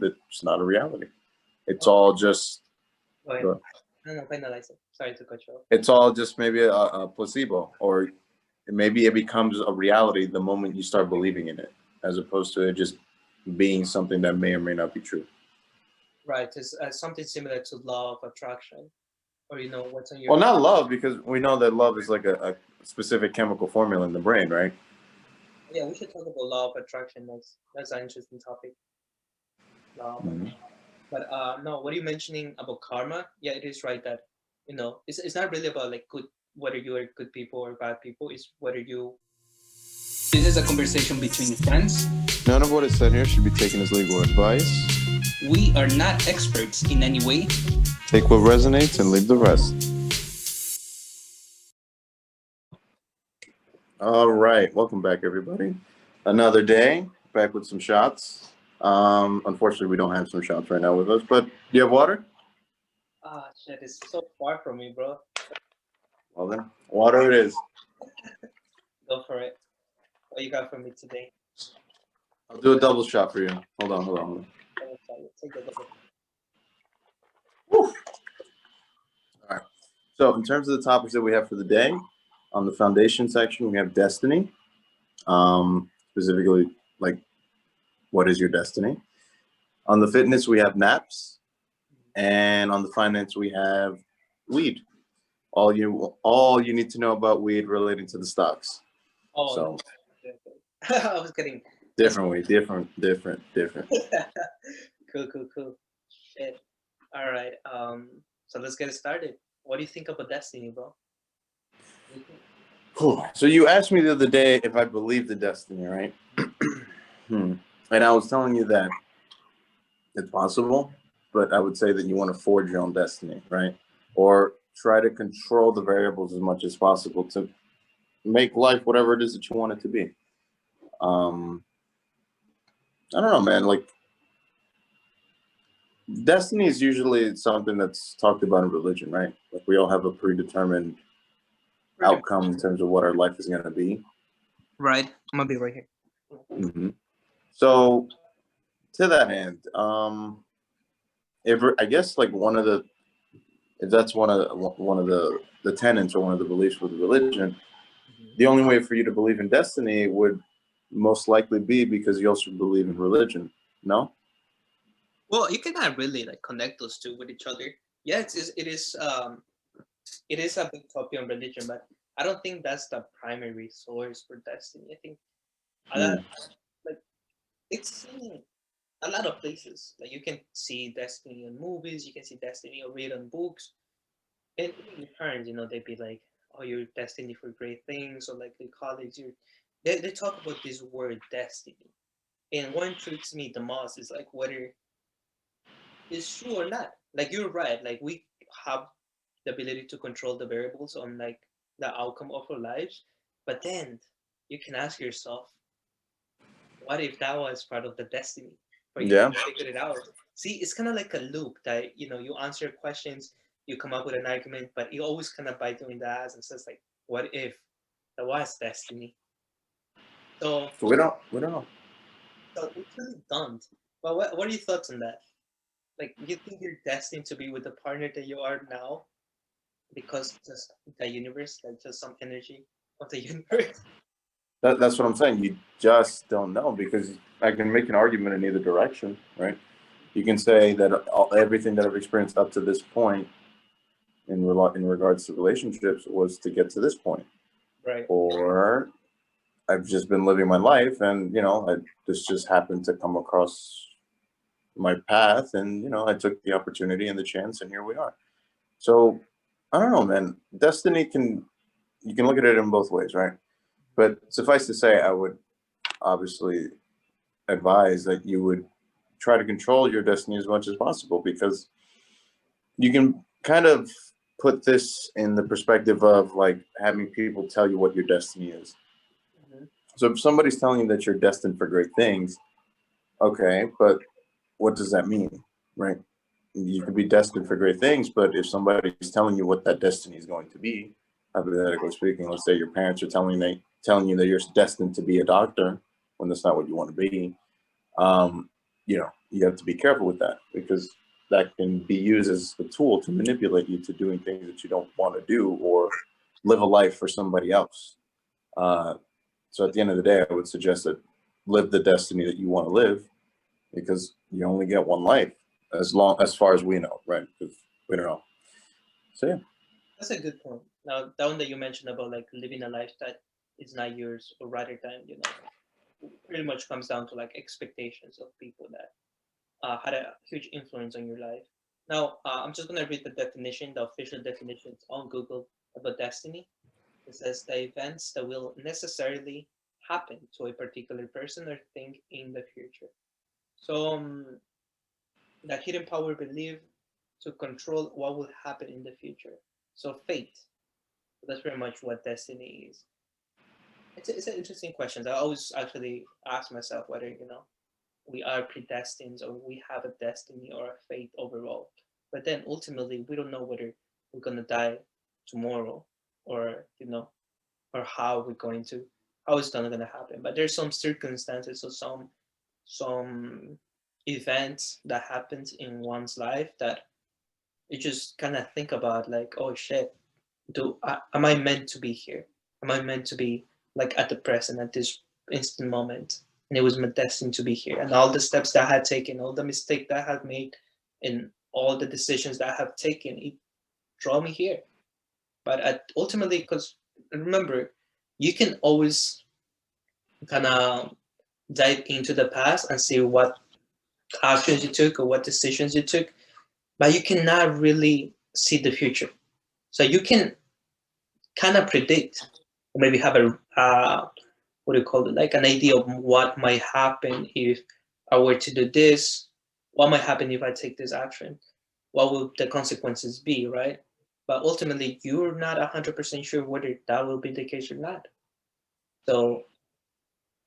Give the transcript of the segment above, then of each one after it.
it's not a reality. It's all just Go ahead. No, finalize it. Sorry to cut you off. it's all just maybe a placebo, or maybe it becomes a reality the moment you start believing in it, as opposed to it just being something that may or may not be true. Right, it's something similar to law of attraction, or what's on your. Well, not love, because we know that love is like a specific chemical formula in the brain, right? Yeah, we should talk about law of attraction. That's an interesting topic. Law. Mhm. But no, what are you mentioning about karma? Yeah, it is right that it's not really about like good, whether you are good people or bad people. It's whether you. This is a conversation between friends. None of what is said here should be taken as legal advice. We are not experts in any way. Take what resonates and leave the rest. All right, welcome back, everybody. Another day, back with some shots. Unfortunately, we don't have some shots right now with us, but do you have water? Ah, shit, it's so far from me, bro. Well then, water it is. Go for it. What you got for me today? I'll do a double shot for you. Hold on. Take the double. All right. So in terms of the topics that we have for the day, on the foundation section, we have destiny. Specifically, like, what is your destiny? On the fitness, we have naps. And on the finance, we have weed. All you need to know about weed relating to the stocks. Oh, so I was kidding. Different weed, different. Cool. Shit. All right. So let's get started. What do you think about destiny, bro? So you asked me the other day if I believed in destiny, right? And I was telling you that it's possible, but I would say that you want to forge your own destiny, right? Or try to control the variables as much as possible to make life whatever it is that you want it to be. I don't know, man. Like, destiny is usually something that's talked about in religion, right? Like, we all have a predetermined outcome in terms of what our life is going to be. Right. I'm gonna be right here. Mm-hmm. So, to that end, I guess like if that's one of the tenets or one of the beliefs with religion, the only way for you to believe in destiny would most likely be because you also believe in religion. No? Well, you cannot really like connect those two with each other. Yeah, it is a big topic on religion, but I don't think that's the primary source for destiny. I think like it's seen a lot of places. Like you can see destiny in movies, you can see destiny or read on books, and even your parents, they'd be like, "Oh, you're destined for great things," or like the colleagues, they talk about this word destiny, and what intrigues me the most is like whether it's true or not. Like you're right. Like we have the ability to control the variables on like the outcome of our lives, but then you can ask yourself, what if that was part of the destiny for you Yeah. to figure it out? See, it's kind of like a loop that you answer questions, you come up with an argument, but you always kind of bite doing the ass and says like, what if that was destiny? So we don't know. so it's really dumb. But what are your thoughts on that? Like, you think you're destined to be with the partner that you are now because just the universe, like just some energy of the universe? That's what I'm saying. You just don't know, because I can make an argument in either direction, right? You can say that everything that I've experienced up to this point in regards to relationships was to get to this point. Right. Or I've just been living my life, and this just happened to come across my path, and I took the opportunity and the chance, and here we are. So I don't know, man. Destiny you can look at it in both ways, right? But suffice to say, I would obviously advise that you would try to control your destiny as much as possible, because you can kind of put this in the perspective of like having people tell you what your destiny is. So if somebody's telling you that you're destined for great things, okay, but what does that mean, right? You could be destined for great things, but if somebody's telling you what that destiny is going to be, hypothetically speaking, let's say your parents are telling you that you're destined to be a doctor when that's not what you want to be, you have to be careful with that, because that can be used as a tool to manipulate you to doing things that you don't want to do, or live a life for somebody else. So at the end of the day, I would suggest that live the destiny that you want to live, because you only get one life, as far as we know, right? Because we don't know. So yeah. That's a good point. Now, that one that you mentioned about like living a life that is not yours, or rather than, pretty much comes down to like expectations of people that had a huge influence on your life. Now, I'm just going to read the definition, the official definitions on Google about destiny. It says the events that will necessarily happen to a particular person or thing in the future. So, that hidden power believed to control what will happen in the future. So, fate. That's pretty much what destiny is. It's an interesting question. I always actually ask myself whether, we are predestined, or we have a destiny or a fate overall. But then ultimately, we don't know whether we're going to die tomorrow, or, or how we're going to, how it's not going to happen. But there's some circumstances, or some events that happens in one's life that you just kind of think about, like, oh shit, am I meant to be here? Am I meant to be like at the present, at this instant moment? And it was my destiny to be here. And all the steps that I had taken, all the mistakes that I had made, and all the decisions that I have taken, it drove me here. But ultimately, because remember, you can always kind of dive into the past and see what actions you took or what decisions you took, but you cannot really see the future. So you can kind of predict, or maybe have a what do you call it, like an idea of what might happen if I were to do this, what might happen if I take this action, what will the consequences be, right? But ultimately, you're not 100% sure whether that will be the case or not. So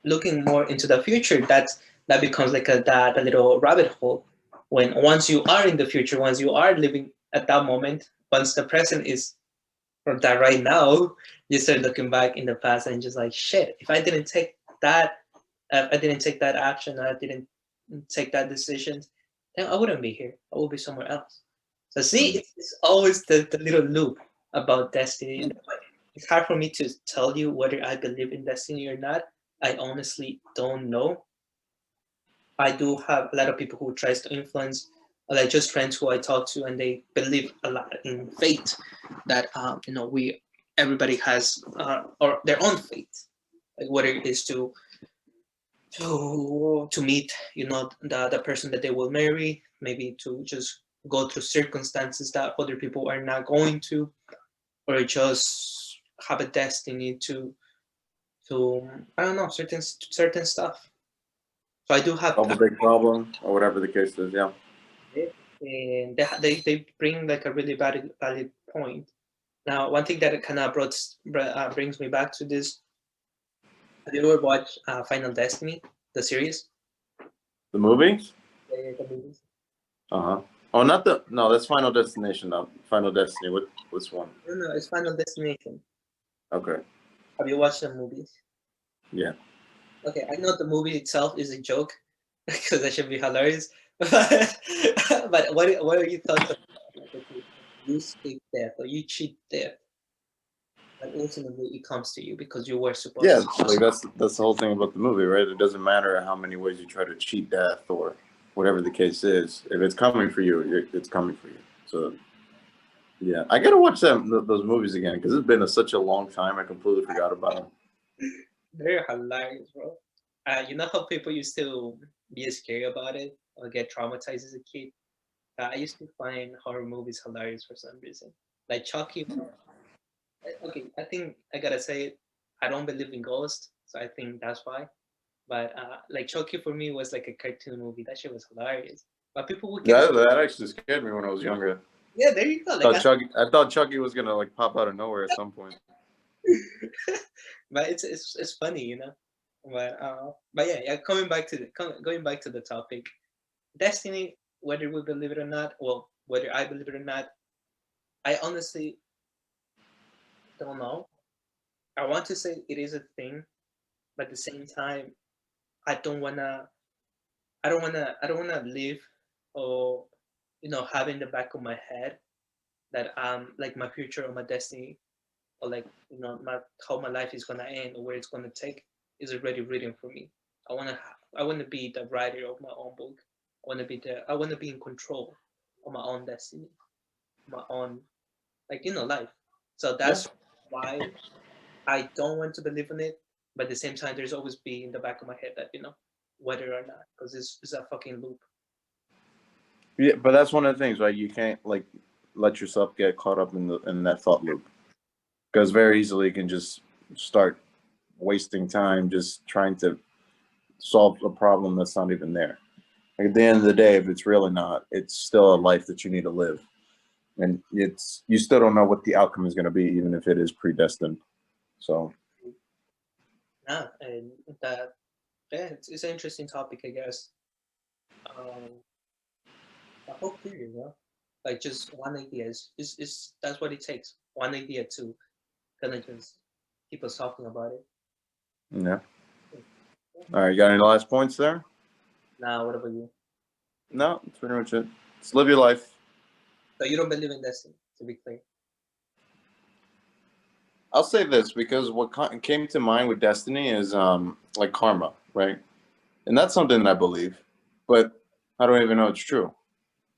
looking more into the future, that becomes like a little rabbit hole. When once you are in the future, once you are living at that moment, once the present is from that right now, you start looking back in the past and just like, shit, if I didn't take that, if I didn't take that action, or I didn't take that decision, then I wouldn't be here. I would be somewhere else. So see, it's always the little loop about destiny. It's hard for me to tell you whether I believe in destiny or not. I honestly don't know. I do have a lot of people who tries to influence, like just friends who I talk to, and they believe a lot in fate. That we everybody has or their own fate, like whether it is to meet the person that they will marry, maybe to just go through circumstances that other people are not going to, or just have a destiny to I don't know, certain stuff. So I do have Solve a big problem, or whatever the case is. Yeah. and they bring like a really valid point. Now, one thing that kind of brings me back to this: have you ever watched Final Destiny, the series? The movie. The movies? Uh-huh. Oh, not the no. That's Final Destination. No, Final Destiny. What's one? No, it's Final Destination. Okay. Have you watched the movies? Yeah. Okay, I know the movie itself is a joke because that should be hilarious. But what are your thoughts about, okay, you escape death or you cheat death, but ultimately it comes to you because you were supposed Yeah. to. Like that's the whole thing about the movie, right? It doesn't matter how many ways you try to cheat death or whatever the case is. If it's coming for you, it's coming for you. So yeah, I gotta watch those movies again, because it's been such a long time. I completely forgot about them. They're hilarious, bro. You know how people used to be scared about it or get traumatized as a kid? I used to find horror movies hilarious for some reason. Like Chucky. Okay, I think I gotta say it. I don't believe in ghosts, so I think that's why. But like Chucky for me was like a cartoon movie. That shit was hilarious. But people would get That actually scared me when I was younger. yeah, there you go. Like I thought Chucky was gonna like pop out of nowhere at some point. but it's funny, you know. But yeah, going back to the topic, destiny. Whether we believe it or not, well, whether I believe it or not, I honestly don't know. I want to say it is a thing, but at the same time, I don't wanna I don't wanna live, or have in the back of my head that like my future or my destiny, or like my how my life is gonna end or where it's gonna take is already written for me. I wanna be the writer of my own book. I wanna be in control of my own destiny, my own, like life. So Yeah. that's why I don't want to believe in it, but at the same time, there's always be in the back of my head that whether or not, because it's a fucking loop. Yeah, but that's one of the things, right? You can't like let yourself get caught up in that thought loop because very easily you can just start wasting time just trying to solve a problem that's not even there. Like, at the end of the day, if it's really not, it's still a life that you need to live, and you still don't know what the outcome is going to be, even if it is predestined. So Yeah, and that yeah, it's an interesting topic, I guess. Um, I hope clear, like just one idea is that's what it takes. One idea to kind of just keep us talking about it. yeah. All right, you got any last points there? Now, what about you? No, that's pretty much it. Just live your life. So you don't believe in destiny, to be clear. I'll say this because what came to mind with destiny is like karma, right? And that's something that I believe, but I don't even know it's true.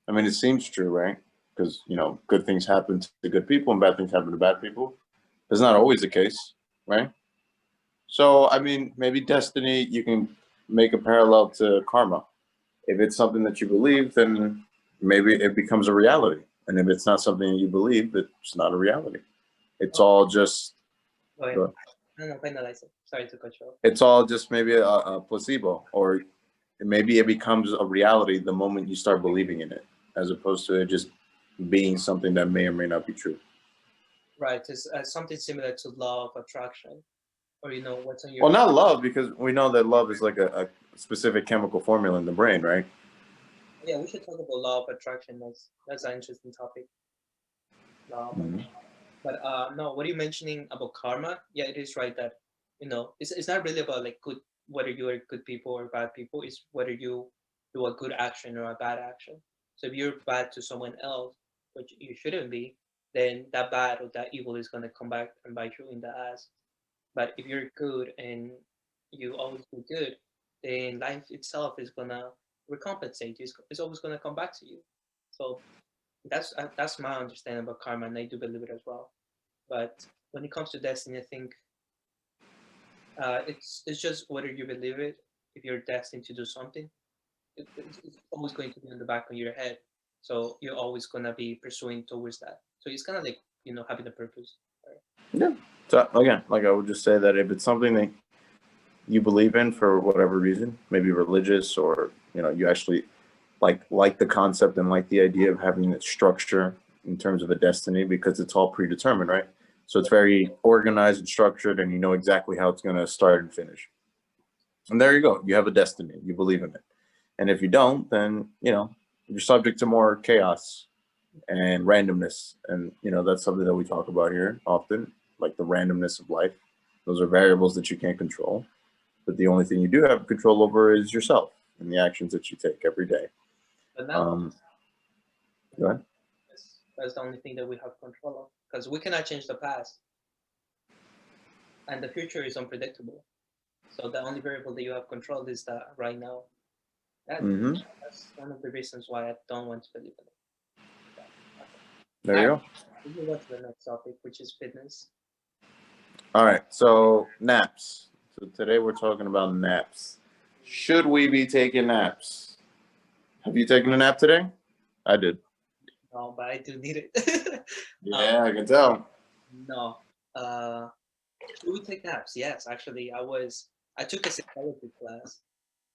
I mean, it seems true, right? Because good things happen to good people and bad things happen to bad people. That's not always the case, right? So, I mean, maybe destiny, you can make a parallel to karma. If it's something that you believe, then maybe it becomes a reality. And if it's not something you believe, it's not a reality. It's Oh, all just go ahead. No, no, finalize it. Sorry to cut you off. it's all just maybe a placebo, or maybe it becomes a reality the moment you start believing in it, as opposed to it just being something that may or may not be true. Right, it's something similar to law of attraction, or what's on your. Well, not love, because we know that love is like a specific chemical formula in the brain, right? Yeah, we should talk about law of attraction. That's an interesting topic. Law of Mhm. But no, what are you mentioning about karma? Yeah, it is right that it's not really about like good, whether you are good people or bad people. It's whether you do a good action or a bad action. So if you're bad to someone else, which you shouldn't be, then that bad or that evil is gonna come back and bite you in the ass. But if you're good and you always do good, then life itself is gonna recompensate you. It's always gonna come back to you. So that's my understanding about karma, and I do believe it as well. But when it comes to destiny, I think it's just whether you believe it. If you're destined to do something, it's always going to be in the back of your head. So you're always gonna be pursuing towards that. So it's kind of like having a purpose. Right? Yeah. So again, like I would just say that if it's something that you believe in for whatever reason, maybe religious, or you actually like the concept and like the idea of having a structure in terms of a destiny, because it's all predetermined, right? So it's very organized and structured, and you know exactly how it's going to start and finish. And there you go. You have a destiny. You believe in it. And if you don't, then you're subject to more chaos and randomness. And that's something that we talk about here often, like the randomness of life. Those are variables that you can't control. But the only thing you do have control over is yourself and the actions that you take every day. But now, Um, Go ahead. that's the only thing that we have control of, because we cannot change the past, and the future is unpredictable. So the only variable that you have control is the right now. That Hmm. that's one of the reasons why I don't want to believe in it. There All you right, go. we move on to the next topic, which is fitness. All right. So naps. So today we're talking about naps. Should we be taking naps? Have you taken a nap today? I did. No, but I do need it. uh, Yeah, I can tell. no. Uh, do we take naps? Yes, actually, I took a psychology class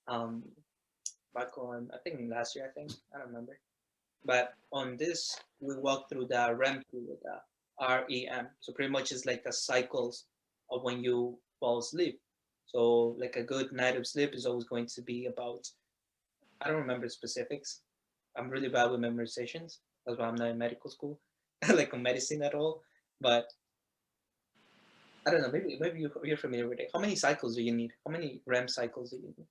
um back on, I think last year. I think I don't remember. But on this, we walk through the REM period, the REM. So pretty much it's like a cycles of when you fall asleep. So like a good night of sleep is always going to be about, I don't remember specifics. I'm really bad with memorizations. That's why I'm not in medical school, like on medicine at all. But I don't know. Maybe you're familiar with it. How many cycles do you need? How many REM cycles do you need?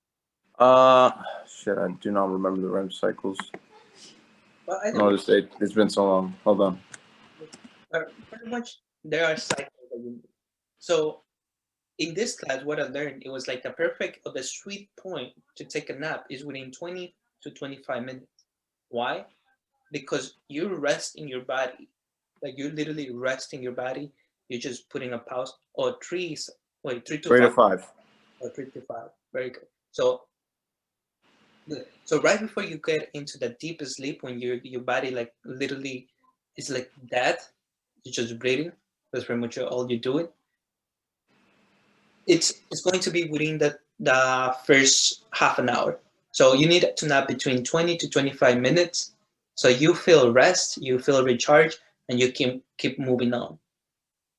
Shit, I do not remember the REM cycles. Well, I No, know. it's been so long. Hold on. Pretty much there are cycles that you need. So in this class, what I learned, it was like the perfect or the sweet point to take a nap is within 20 to 25 minutes. Why? Because you rest in your body. Like you're literally resting your body. You're just putting a pause or three to 3 to five 5. or 3 to 5. Very good. So right before you get into the deepest sleep, when your body like literally is like dead, you're just breathing. That's pretty much all you're doing. It's going to be within the first half an hour. So you need to nap between 20 to 25 minutes. So you feel rest, you feel recharged, and you can keep moving on.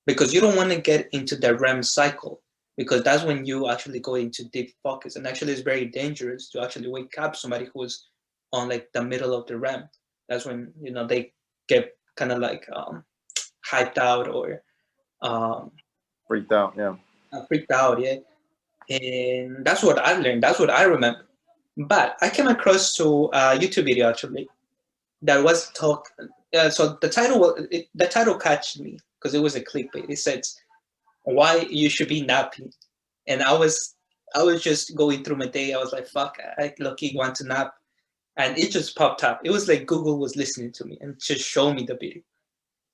Because you don't want to get into the REM cycle, because that's when you actually go into deep focus. And actually it's very dangerous to actually wake up somebody who's on like the middle of the REM. That's when they get kind of like hyped out or um, Freaked out, yeah. freaked out, yeah. And that's what I learned. That's what I remember. But I came across to a YouTube video actually that was talk. So the title catched me because it was a clickbait. It said why you should be napping, and I was just going through my day. I was like, fuck, I lucky want to nap, and it just popped up. It was like Google was listening to me and just showed me the video.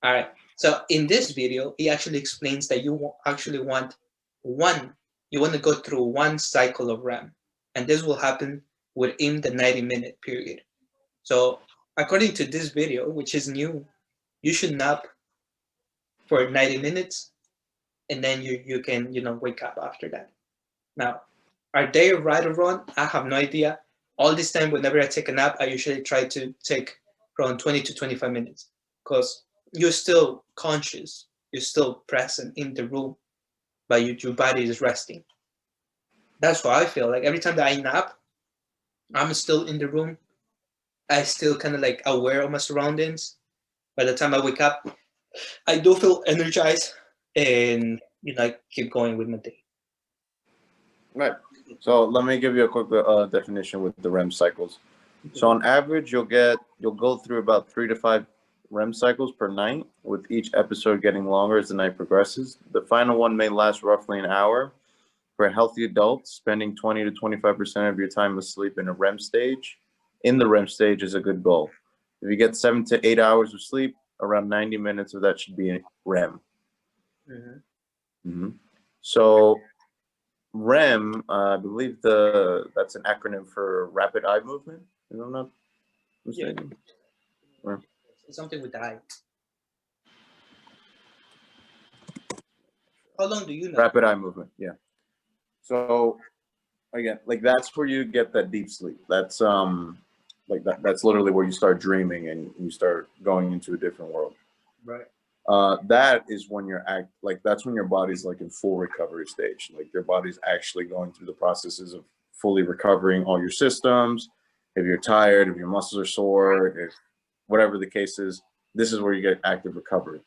All right. So in this video, he actually explains that you actually want one, you want to go through one cycle of REM, and this will happen within the 90-minute period. So according to this video, which is new, you should nap for 90 minutes, and then you can wake up after that. Now, are they right or wrong? I have no idea. All this time, whenever I take a nap, I usually try to take around 20 to 25 minutes because you're still conscious, you're still present in the room, but your body is resting. That's what I feel like. Every time that I nap, I'm still in the room. I still kind of like aware of my surroundings. By the time I wake up, I do feel energized and I keep going with my day. Right. So let me give you a quick definition with the REM cycles. So on average, you'll go through about 3 to 5 REM cycles per night, with each episode getting longer as the night progresses. The final one may last roughly an hour. For a healthy adult, spending 20 to 25% of your time asleep in the REM stage is a good goal. If you get 7 to 8 hours of sleep, around 90 minutes of that should be in REM. So REM, I believe that's an acronym for rapid eye movement, if I'm not mistaken. Yeah. It's something with the eye. How long do you know? Rapid eye movement, yeah. So again, like that's where you get that deep sleep. That's that's literally where you start dreaming and you start going into a different world. Right. That is when that's when your body's like in full recovery stage. Like your body's actually going through the processes of fully recovering all your systems. If you're tired, if your muscles are sore, if whatever the case is, this is where you get active recovery.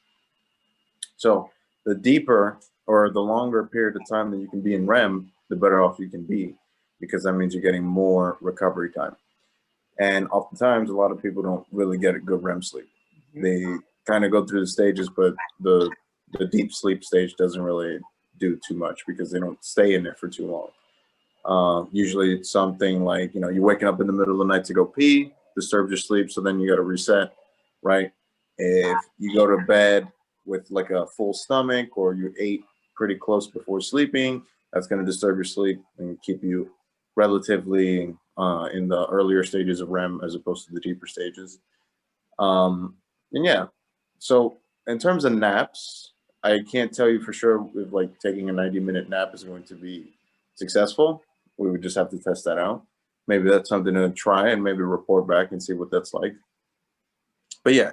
So the deeper or the longer period of time that you can be in REM, the better off you can be, because that means you're getting more recovery time. And oftentimes, a lot of people don't really get a good REM sleep. They kind of go through the stages, but the deep sleep stage doesn't really do too much because they don't stay in it for too long. Usually it's something like, you're waking up in the middle of the night to go pee, disturbs your sleep, so then you got to reset, right? If you go to bed with like a full stomach or you ate pretty close before sleeping, that's going to disturb your sleep and keep you relatively in the earlier stages of REM as opposed to the deeper stages. And yeah, so in terms of naps, I can't tell you for sure if like taking a 90-minute nap is going to be successful. We would just have to test that out. Maybe that's something to try and maybe report back and see what that's like. But yeah,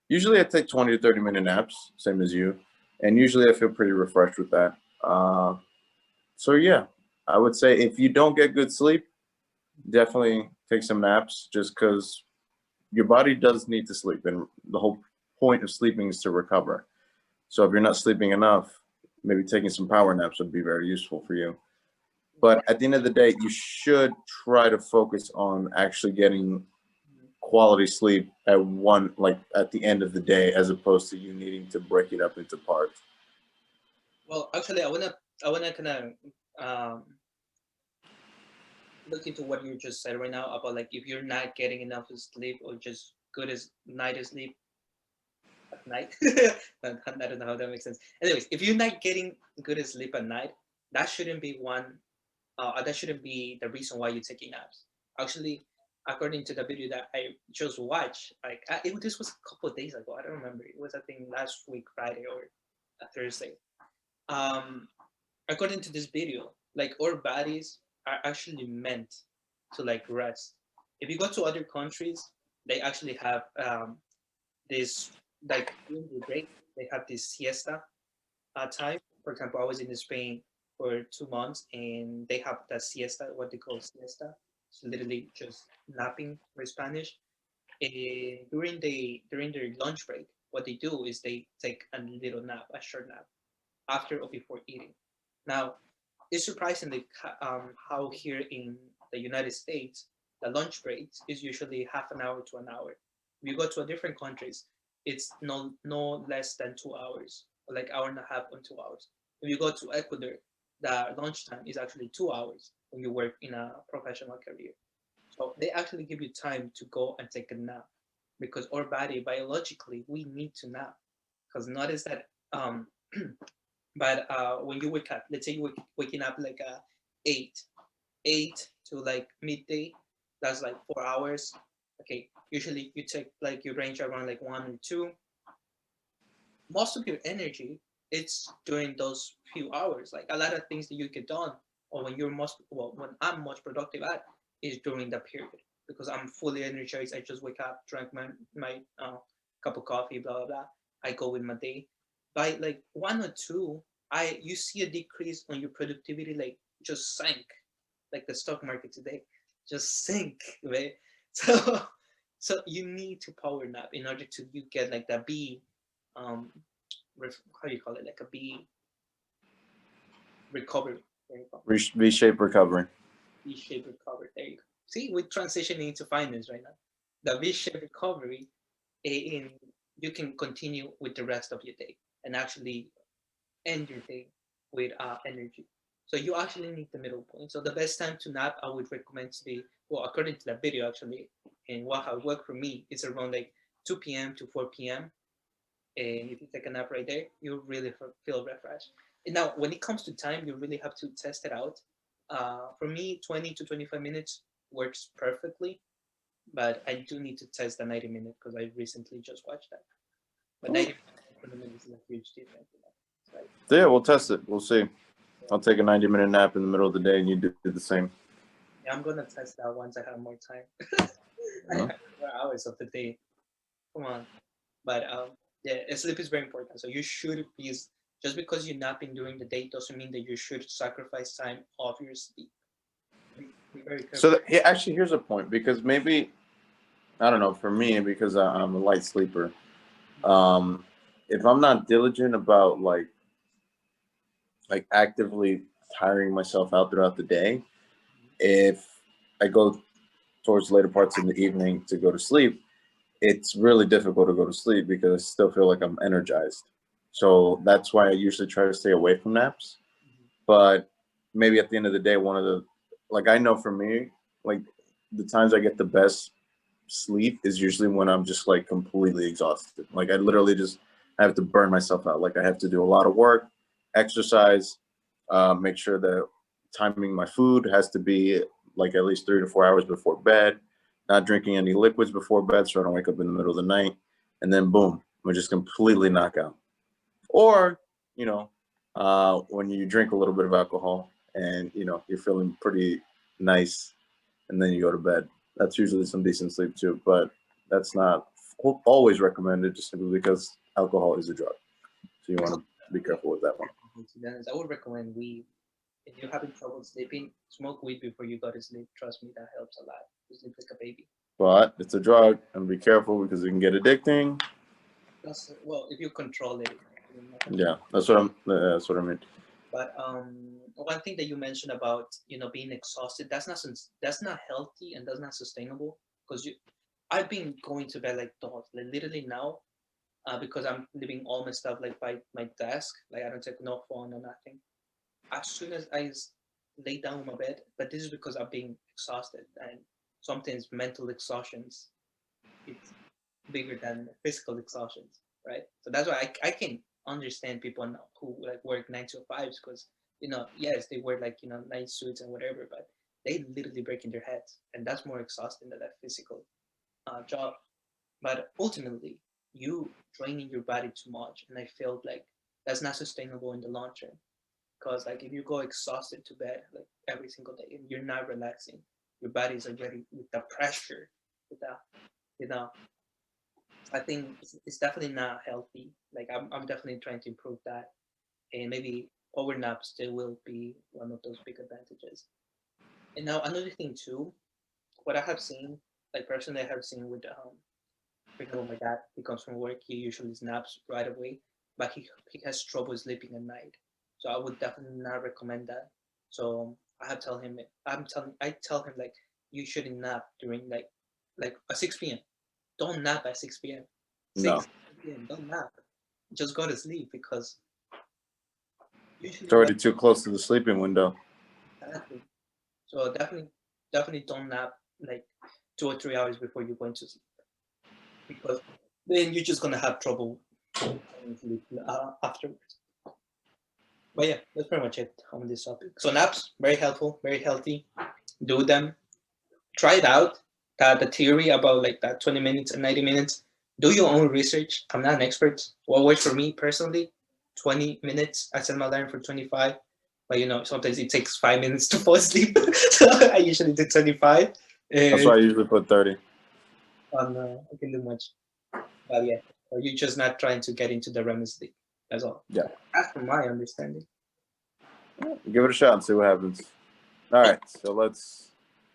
usually I take 20 to 30-minute naps, same as you. And usually I feel pretty refreshed with that. So yeah, I would say if you don't get good sleep, definitely take some naps, just because your body does need to sleep. And the whole point of sleeping is to recover. So if you're not sleeping enough, maybe taking some power naps would be very useful for you. But at the end of the day, you should try to focus on actually getting quality sleep at at the end of the day, as opposed to you needing to break it up into parts. Well, actually, I wanna kind of look into what you just said right now about like if you're not getting enough sleep or just good as night sleep at night. I don't know how that makes sense. Anyways, if you're not getting good sleep at night, that shouldn't be one. That shouldn't be the reason why you're taking naps. Actually, according to the video that I just watched, like this was a couple of days ago. I don't remember. It was I think last week Friday or Thursday. Um, According to this video, like our bodies are actually meant to like rest. If you go to other countries, they actually have this like during the break, they have this siesta time. For example, I was in Spain for 2 months, and they have the siesta, what they call siesta. It's literally just napping for Spanish. And during their lunch break, what they do is they take a little nap, a short nap, after or before eating. Now, it's surprisingly how here in the United States, the lunch break is usually half an hour to an hour. If you go to a different countries, it's no less than 2 hours, or like hour and a half or 2 hours. If you go to Ecuador, the lunchtime is actually 2 hours when you work in a professional career. So they actually give you time to go and take a nap because our body biologically we need to nap. Because notice that but when you wake up, let's say you waking up like 8 8 to like midday, that's like 4 hours. Okay, usually you take like you range around like 1 or 2. Most of your energy it's during those few hours. Like a lot of things that you get done, or when you're most well, when I'm most productive at is during that period because I'm fully energized. I just wake up, drank my cup of coffee, blah blah blah. I go with my day. By like 1 or 2, you see a decrease on your productivity, like just sank, like the stock market today, just sank, right? So so you need to power nap in order to you get like the B um how do you call it, like a B recovery. There you go. V-shaped recovery. V-shaped recovery. There you go. See, we're transitioning into finance right now. The V-shaped recovery, in you can continue with the rest of your day and actually end your day with energy. So you actually need the middle point. So the best time to nap, I would recommend to be, well, according to that video actually, and what has worked for me is around like 2 p.m. to 4 p.m. And if you take a nap right there, you really feel refreshed. And now, when it comes to time, you really have to test it out. For me, 20 to 25 minutes works perfectly, but I do need to test the 90 minute because I recently just watched that. But 90 minutes is a huge difference. Right? Yeah, we'll test it. We'll see. I'll take a 90-minute nap in the middle of the day, and you do the same. Yeah, I'm gonna test that once I have more time. I have 4 hours of the day. Come on, but yeah, sleep is very important. So you should be just because you're napping during the day doesn't mean that you should sacrifice time of your sleep. Be very careful. So actually, here's a point because maybe I don't know. For me, because I'm a light sleeper, if I'm not diligent about like actively tiring myself out throughout the day, if I go towards later parts in the evening to go to sleep, it's really difficult to go to sleep because I still feel like I'm energized. So that's why I usually try to stay away from naps. But maybe at the end of the day, one of the, like I know for me, like the times I get the best sleep is usually when I'm just like completely exhausted. Like I literally just I have to burn myself out. Like I have to do a lot of work, exercise, make sure that timing my food has to be like at least 3 to 4 hours before bed, not drinking any liquids before bed so I don't wake up in the middle of the night. And then boom, I'm just completely knock out. Or, when you drink a little bit of alcohol and, you're feeling pretty nice and then you go to bed. That's usually some decent sleep too, but that's not always recommended just simply because alcohol is a drug. So you want to be careful with that one. To be honest, I would recommend weed. If you're having trouble sleeping, smoke weed before you go to sleep. Trust me, that helps a lot. You sleep like a baby. But it's a drug, and be careful because it can get addicting. Well, if you control it. Yeah, that's what I mean. But one thing that you mentioned about being exhausted, that's not healthy and that's not sustainable because I've been going to bed like dogs, like literally now, because I'm leaving all my stuff like by my desk, like I don't take no phone or nothing. As soon as lay down on my bed, but this is because I'm being exhausted and sometimes mental exhaustions it's bigger than physical exhaustions, right? So that's why I can understand people now who like work 9 to 5s because yes they wear like nice suits and whatever, but they literally breaking their heads, and that's more exhausting than that physical job. But ultimately, you training your body too much, and I felt like that's not sustainable in the long term. Because like if you go exhausted to bed like every single day and you're not relaxing, your body's already with the pressure, with the you know I think it's definitely not healthy. Like I'm definitely trying to improve that, and maybe power naps still will be one of those big advantages. And now another thing too, what I have seen, like personally, I have seen with for example, my dad, he comes from work, he usually naps right away, but he has trouble sleeping at night. So I would definitely not recommend that. So I tell him like you shouldn't nap during like at 6 p.m. Don't nap at 6 p.m. No, 6 p.m. Don't nap. Just go to sleep because it's usually what already too close to the sleeping window. exactly. So definitely don't nap like 2 or 3 hours before you go into sleep because then you're just gonna have trouble falling asleep afterwards. But yeah, that's pretty much it on this topic. So naps, very helpful, very healthy. Do them. Try it out. The theory about like that 20 minutes and 90 minutes. Do your own research. I'm not an expert. What works for me personally, 20 minutes. I set my alarm for 25. But sometimes it takes 5 minutes to fall asleep. So I usually do 25. That's why And I usually put 30. I can do much. But yeah, or you're just not trying to get into the REM sleep. That's all. Yeah, That's from my understanding. give it a shot and see what happens. All right, so let's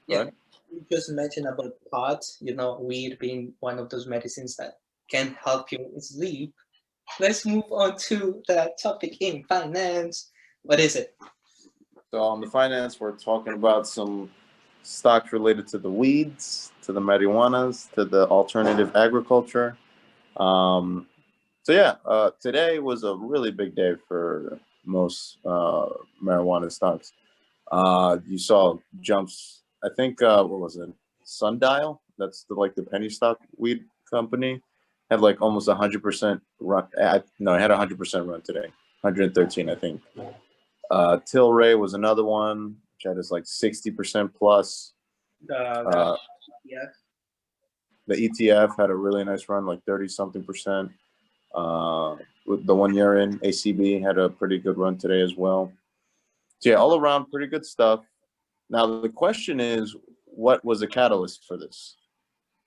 go Yeah, ahead. you just mentioned about pot, weed being one of those medicines that can help you sleep. Let's move on to the topic in finance. What is it? So on the finance, we're talking about some stocks related to the weeds, to the marijuanas, to the alternative agriculture. Um, so yeah, today was a really big day for most marijuana stocks. You saw jumps. I think what was it? Sundial. That's the penny stock weed company had like almost 100% run. No, it had 100% run today. 113, I think. Tilray was another one, which had us like 60% plus. The Uh, yeah. the ETF had a really nice run, like 30 something percent. With the 1 year in, ACB had a pretty good run today as well. So yeah, all around pretty good stuff. Now the question is, what was the catalyst for this?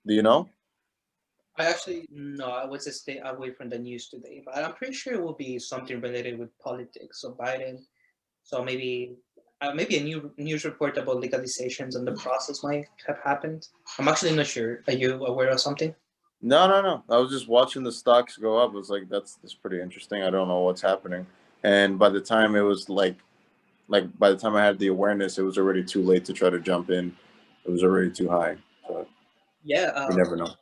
Do you know? I actually no, I was to stay away from the news today, but I'm pretty sure it will be something related with politics. So Biden, so maybe a new news report about legalizations and the process might have happened. I'm actually not sure. Are you aware of something? No, no, no. I was just watching the stocks go up. I was like, that's pretty interesting. I don't know what's happening. And by the time it was like by the time I had the awareness, it was already too late to try to jump in. It was already too high. But Yeah, you never know.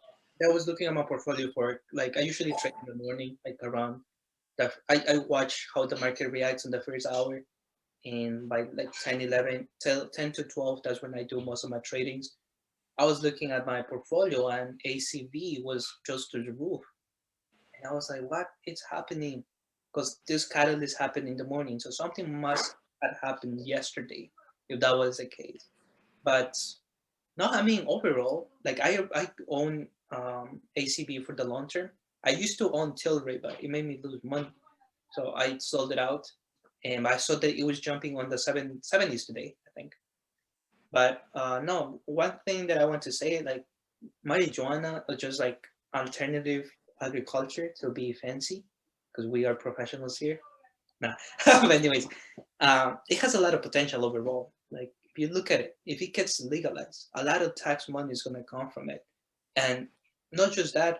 I was looking at my portfolio for like I usually trade in the morning, like around I watch how the market reacts in the first hour, and by like 10, 11, 10 to 12, that's when I do most of my tradings. I was looking at my portfolio and ACV was just to the roof. And I was like, what is happening? Because this catalyst happened in the morning. So something must have happened yesterday if that was the case. But no, I mean, overall, like I own ACB for the long term. I used to own Tilray, but it made me lose money. So I sold it out. And I saw that it was jumping on the 770s today, I think. But no, one thing that I want to say, like marijuana or just like alternative agriculture to be fancy, because we are professionals here. Nah. But anyways, it has a lot of potential overall. Like if you look at it, if it gets legalized, a lot of tax money is going to come from it. And not just that,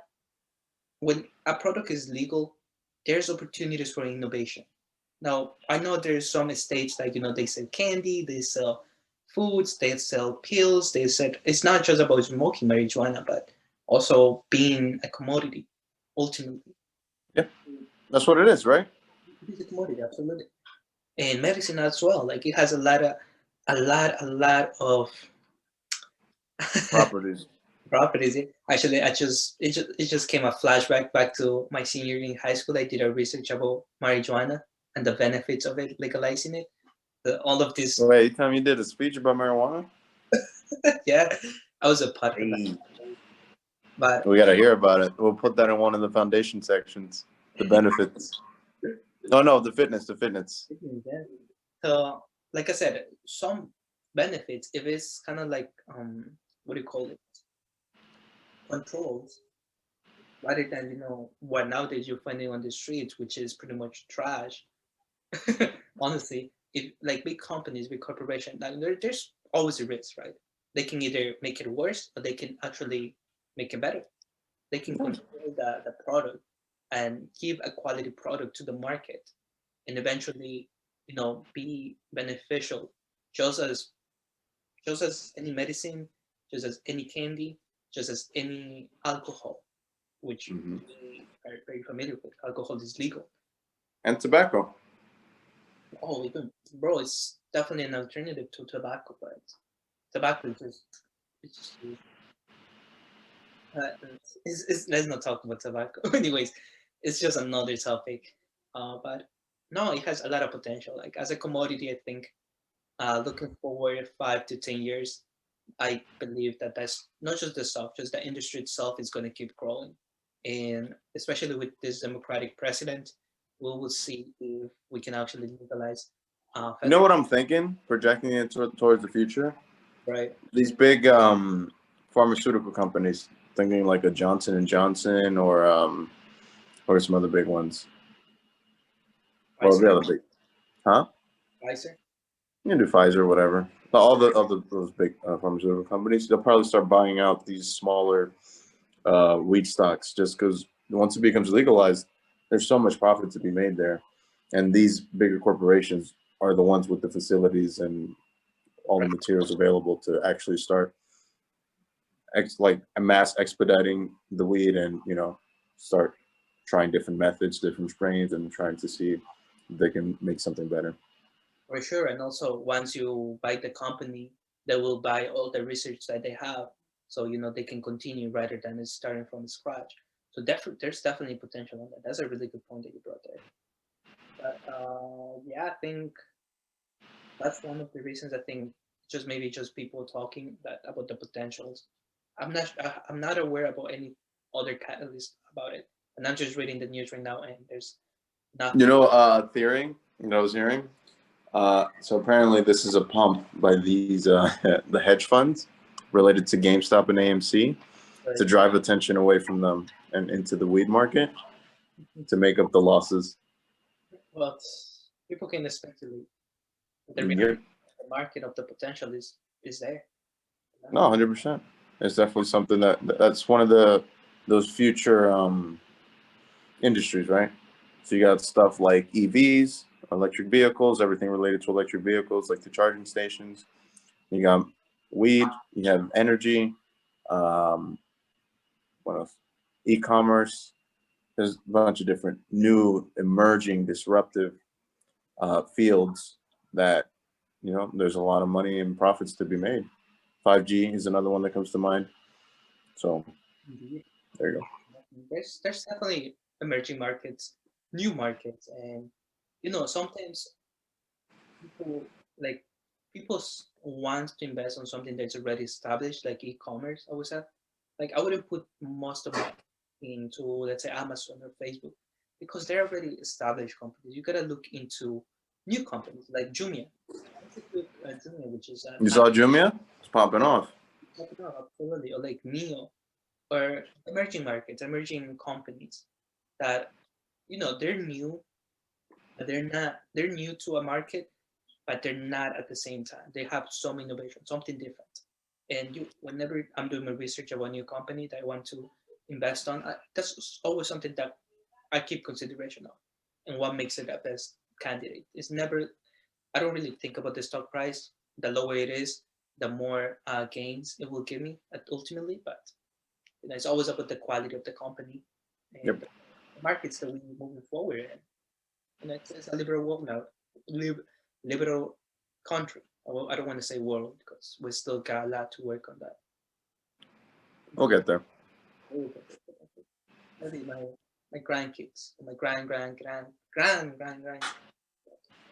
when a product is legal, there's opportunities for innovation. Now, I know there's some states like, they sell candy, they sell foods, they sell pills, they said it's not just about smoking marijuana, but also being a commodity, ultimately. Yeah, that's what it is, right? It is a commodity, absolutely. And medicine as well. Like it has a lot of Properties. properties. Actually, it just came a flashback back to my senior year in high school. I did a research about marijuana and the benefits of it, legalizing it. All of this, Wait, you tell me you did a speech about marijuana? yeah, I was a part of that. Hey. But We got to hear about it. We'll put that in one of the foundation sections. The benefits. Oh no, the fitness. yeah. So, like I said, some benefits if it's kind of like what do you call it? Controls rather than what nowadays you're finding on the streets, which is pretty much trash. Honestly, if like big companies, big corporations, like there's always a risk, right? They can either make it worse or they can actually make it better. They can control the product and give a quality product to the market and eventually, be beneficial just as any medicine, just as any candy, just as any alcohol, which Mm-hmm. we are very familiar with. Alcohol is legal. And tobacco. Oh, even bro, it's definitely an alternative to tobacco, but tobacco is just it's just let's not talk about tobacco. Anyways, it's just another topic. But no, it has a lot of potential. Like as a commodity, I think looking forward 5 to 10 years, I believe that that's not just the stuff, just the industry itself is going to keep growing. And especially with this Democratic president, we will see if we can actually legalize You know federal, what I'm thinking? Projecting it towards the future. right? These big pharmaceutical companies, thinking like a Johnson and Johnson or some other big ones. Or the Pfizer, other big, huh? Pfizer. You can do Pfizer or whatever. All the other those big pharmaceutical companies, they'll probably start buying out these smaller weed stocks just because once it becomes legalized, there's so much profit to be made there, and these bigger corporations are the ones with the facilities and all the materials available to actually start like mass expediting the weed and start trying different methods, different strains, and trying to see if they can make something better. For sure. And also, once you buy the company, they will buy all the research that they have. So, they can continue rather than starting from scratch. So, there's definitely potential on that. That's a really good point that you brought there. But yeah, I think that's one of the reasons. I think just maybe just people talking about the potentials. I'm not aware about any other catalyst about it. And I'm just reading the news right now, and there's nothing. Theory I was hearing. So apparently, this is a pump by these the hedge funds related to GameStop and AMC to drive attention away from them and into the weed market to make up the losses. Well, people can speculate. The Yep. the market of the potential is there. No, 100%. It's definitely something that's one of those future industries, right? So you got stuff like EVs, electric vehicles, everything related to electric vehicles, like the charging stations. You got weed, you have energy, um, what else? E-commerce. There's a bunch of different new, emerging, disruptive fields that there's a lot of money and profits to be made. 5G is another one that comes to mind. So Indeed. there you go. There's definitely emerging markets, new markets, and sometimes people like people want to invest on something that's already established, like e-commerce. I would say, like I wouldn't put most of my into let's say Amazon or Facebook because they're already established companies. You gotta look into new companies like Jumia. That's a good Jumia, which is You saw Jumia? It's popping off. absolutely, or like Neo or emerging markets, emerging companies that they're new, but they're new to a market, but they're not at the same time. They have some innovation, something different. And whenever I'm doing my research about a new company that I want to invest on, that's always something that I keep consideration of, and what makes it the best candidate. It's never. I don't really think about the stock price. The lower it is, the more gains it will give me ultimately. But it's always about the quality of the company and Yep. the markets that we moving forward in. And it's a liberal world now, liberal country. Well, I don't want to say world because we still got a lot to work on that. We'll get there. Maybe my grandkids, my grand.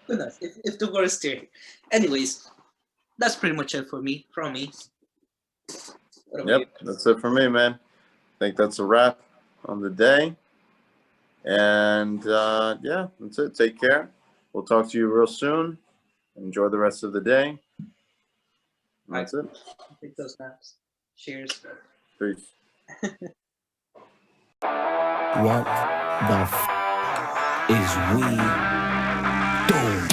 Goodness, if the word is there. Anyways, that's pretty much it for me. From me. What about you? Yep, that's it for me, man. I think that's a wrap on the day. And yeah, that's it. Take care. We'll talk to you real soon. Enjoy the rest of the day. And that's it. Take those naps. Cheers. Peace. What the is we doing?